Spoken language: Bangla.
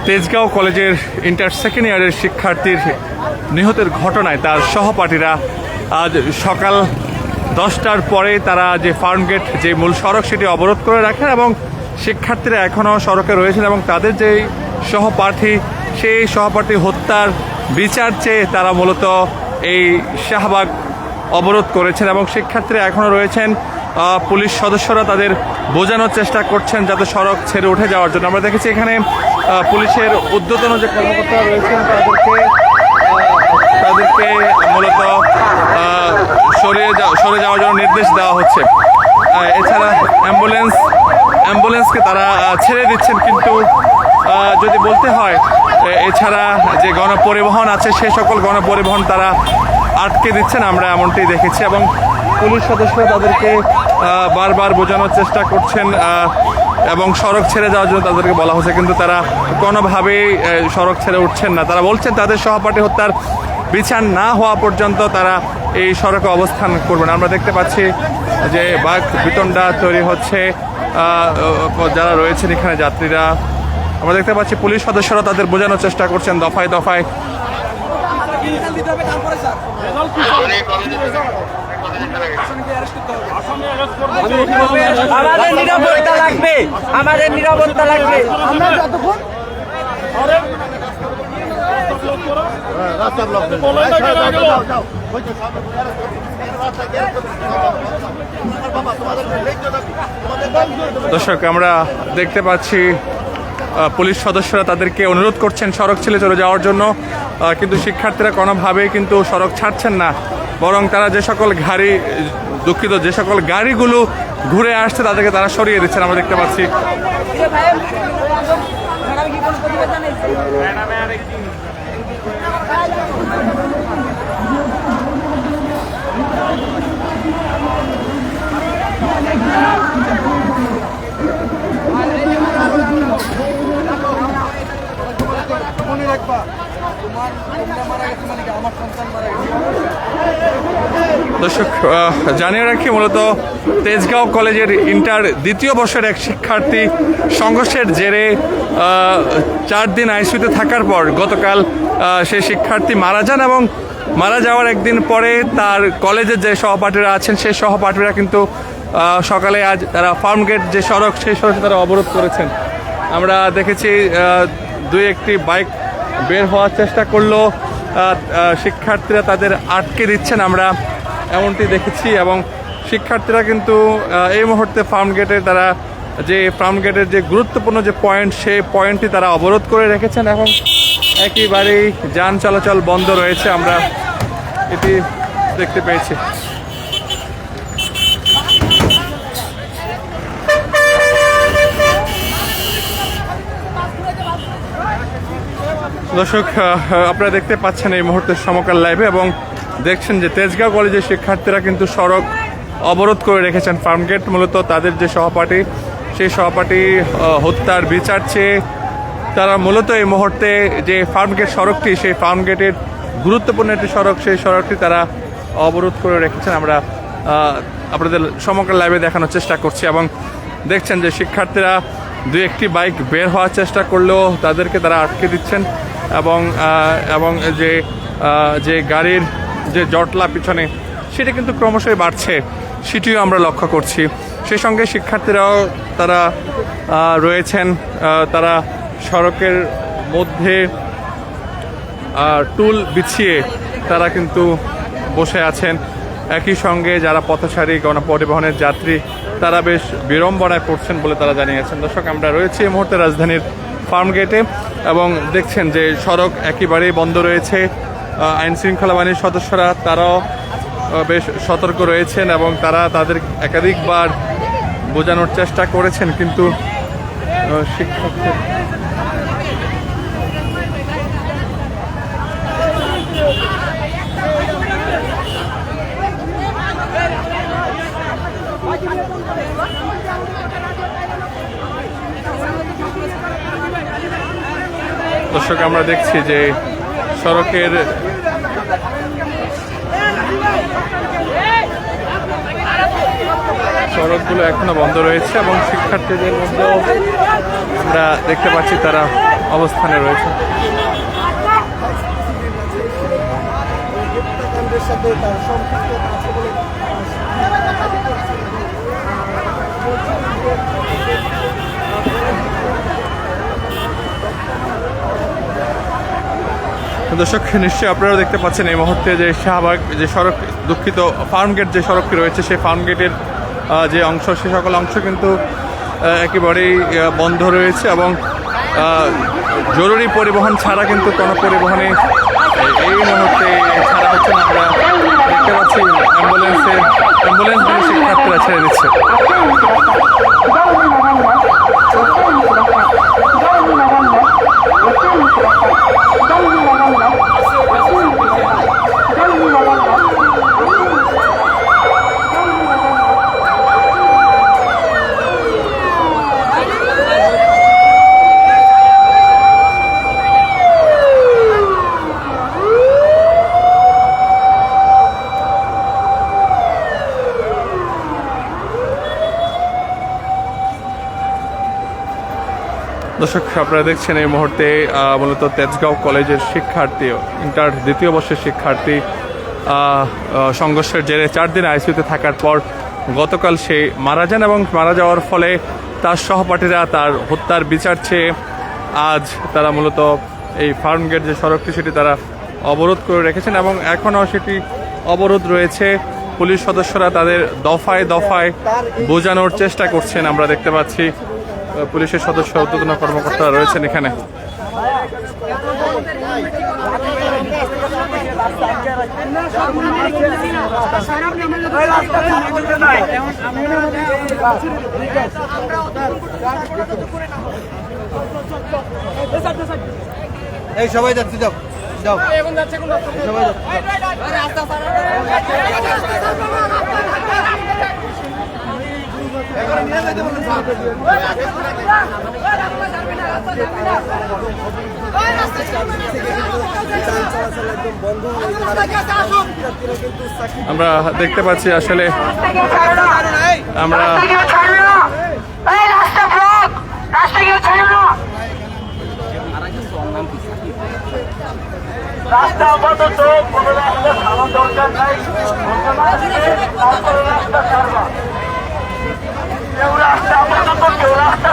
তেজগাঁও কলেজের ইন্টার সেকেন্ড ইয়ারের শিক্ষার্থীর নিহতের ঘটনায় তার সহপাঠীরা আজ সকাল 10টার পরে তারা যে ফার্মগেট যে মূল সড়ক সেটি অবরোধ করে রাখেন এবং শিক্ষার্থীরা এখনও সড়কে রয়েছেন এবং তাদের যেই সহপাঠী সেই সহপাঠী হত্যার বিচার চেয়ে তারা মূলত এই শাহবাগ অবরোধ করেছেন এবং শিক্ষার্থীরা এখনও রয়েছেন। পুলিশ সদস্যরা তাদের বোঝানোর চেষ্টা করছেন যাতে সড়ক ছেড়ে উঠে যাওয়ার জন্য। আমরা দেখেছি এখানে পুলিশের ঊর্ধ্বতন যে কর্মকর্তারা রয়েছেন তাদেরকে মূলত সরে যাওয়ার জন্য নির্দেশ দেওয়া হচ্ছে। এছাড়া অ্যাম্বুলেন্সকে তারা ছেড়ে দিচ্ছেন, কিন্তু যদি বলতে হয় এছাড়া যে গণপরিবহন আছে সে সকল গণপরিবহন তারা আটকে দিচ্ছেন, আমরা এমনটি দেখেছি। এবং পুলিশ সদস্যরা তাদেরকে বারবার বোঝানোর চেষ্টা করছেন এবং সড়ক ছেড়ে যাওয়ার জন্য তাদেরকে বলা হচ্ছে, কিন্তু তারা কোনোভাবেই সড়ক ছেড়ে উঠছেন না। তারা বলছেন তাদের সহপাঠী হত্যার বিচার না হওয়া পর্যন্ত তারা এই সড়কে অবস্থান করবেন। আমরা দেখতে পাচ্ছি যে বাঘ বিতণ্ডা তৈরি হচ্ছে, যারা রয়েছেন এখানে যাত্রীরা। আমরা দেখতে পাচ্ছি পুলিশ সদস্যরা তাদের বোঝানোর চেষ্টা করছেন দফায় দফায়। আমাদের নিরাপত্তা লাগবে, আমাদের নিরাপত্তা লাগবে। আমরা যতক্ষণ দর্শক, আমরা দেখতে পাচ্ছি পুলিশ সদস্যরা তাদেরকে অনুরোধ করছেন সড়ক ছেড়ে চলে যাওয়ার জন্য, কিন্তু শিক্ষার্থীরা কোনোভাবেই কিন্তু সড়ক ছাড়ছেন না, বরং তারা যে সকল গাড়িগুলো ঘুরে আসছে তাদেরকে তারা সরিয়ে দিচ্ছেন। আমরা দেখতে পাচ্ছি দর্শক, জানিয়ে রাখি মূলত তেজগাঁও কলেজের ইন্টার দ্বিতীয় বর্ষের এক শিক্ষার্থী সংঘর্ষের জেরে 4 দিন আইসিইউতে থাকার পর গতকাল সেই শিক্ষার্থী মারা যান এবং মারা যাওয়ার একদিন পরে তার কলেজের যে সহপাঠীরা আছেন সেই সহপাঠীরা কিন্তু সকালে আজ তারা ফার্মগেট যে সড়ক সেই সড়কে তারা অবরোধ করেছেন। আমরা দেখেছি 2-1টি বাইক বের হওয়ার চেষ্টা করলেও শিক্ষার্থীরা তাদের আটকে দিচ্ছেন, আমরা এমনটি দেখেছি। এবং শিক্ষার্থীরা কিন্তু এই মুহূর্তে ফার্মগেটের যে গুরুত্বপূর্ণ যে পয়েন্ট সেই পয়েন্টটি তারা অবরোধ করে রেখেছেন এবং একেবারেই যান চলাচল বন্ধ রয়েছে, আমরা এটি দেখতে পেয়েছি। দর্শক, আপনারা দেখতে পাচ্ছেন এই মুহূর্তে সমকাল লাইভে এবং দেখছেন যে তেজগাঁও কলেজের শিক্ষার্থীরা কিন্তু সড়ক অবরোধ করে রেখেছেন ফার্মগেট, মূলত তাদের যে সহপাঠী সেই সহপাঠী হত্যার বিচার চেয়ে তারা মূলত এই মুহূর্তে যে ফার্মগেট সড়কটি সেই ফার্মগেটের গুরুত্বপূর্ণ একটি সড়ক সেই সড়কটি তারা অবরোধ করে রেখেছেন। আমরা আপনাদের সমকাল লাইভে দেখানোর চেষ্টা করছি এবং দেখছেন যে শিক্ষার্থীরা 2-1টি বাইক বের হওয়ার চেষ্টা করলেও তাদেরকে তারা আটকে দিচ্ছেন এবং যে গাড়ির যে জটলা পিছনে সেটা কিন্তু ক্রমশই বাড়ছে, সেটিও আমরা লক্ষ্য করছি। সেই সঙ্গে শিক্ষার্থীরাও তারা রয়েছেন, তারা সড়কের মধ্যে টুল বিছিয়ে তারা কিন্তু বসে আছেন। একই সঙ্গে যারা পথচারী গণপরিবহনের যাত্রী তারা বেশ বিড়ম্বনায় পড়ছেন বলে তারা জানিয়েছেন। দর্শক, আমরা রয়েছি এই মুহূর্তে রাজধানীর ফার্মগেটে এবং দেখছেন যে সড়ক একেবারেই বন্ধ রয়েছে। আইন শৃঙ্খলা বাহিনীর সদস্যরা তারাও বেশ সতর্ক রয়েছেন এবং তারা তাদের একাধিকবার বোঝানোর চেষ্টা করেছেন, কিন্তু শিক্ষার্থী দর্শক, আমরা দেখছি যে সড়কের সড়কগুলো এখনো বন্ধ রয়েছে এবং শিক্ষার্থীদের মধ্যেও আমরা দেখতে পাচ্ছি তারা অবস্থানে রয়েছে। হত্যাকাণ্ডের সাথে তার সম্পৃক্ততা আছে বলে দর্শক, নিশ্চয়ই আপনারাও দেখতে পাচ্ছেন এই মুহূর্তে যে শাহবাগ যে সড়ক, দুঃখিত, ফার্মগেট যে সড়কটি রয়েছে সেই ফার্মগেটের যে অংশ, সে সকল অংশ কিন্তু একেবারেই বন্ধ রয়েছে এবং জরুরি পরিবহন ছাড়া কিন্তু কোনো পরিবহনে এই মুহূর্তে ছাড়া হচ্ছে না। আমরা দেখতে পাচ্ছি অ্যাম্বুলেন্সগুলো শিক্ষার্থীরা ছেড়ে দিচ্ছে। দর্শক, আপনারা দেখছেন এই মুহূর্তে মূলত তেজগাঁও কলেজের শিক্ষার্থী, ইন্টার দ্বিতীয় বর্ষের শিক্ষার্থী সংঘর্ষের জেরে 4 দিন আইসিইউতে থাকার পর গতকাল সে মারা যান এবং মারা যাওয়ার ফলে তার সহপাঠীরা তার হত্যার বিচার চেয়ে আজ তারা মূলত এই ফার্মগেট যে সড়কটি সেটি তারা অবরোধ করে রেখেছেন এবং এখনও সেটি অবরোধ রয়েছে। পুলিশ সদস্যরা তাদের দফায় দফায় বোঝানোর চেষ্টা করছেন। আমরা দেখতে পাচ্ছি পুলিশের সদস্য, ঊর্ধ্বতন কর্মকর্তারা রয়েছেন এখানে। এই সবাই যাচ্ছে, যাও যাও সবাই আমরা দেখতে পাচ্ছি আসলে আমরা রাস্তা আপাতত কোনো রাস্তা খাওয়া দরকার নাই, রাস্তা ছাড়বা, কেউ রাস্তা আপাতত কেউ রাস্তা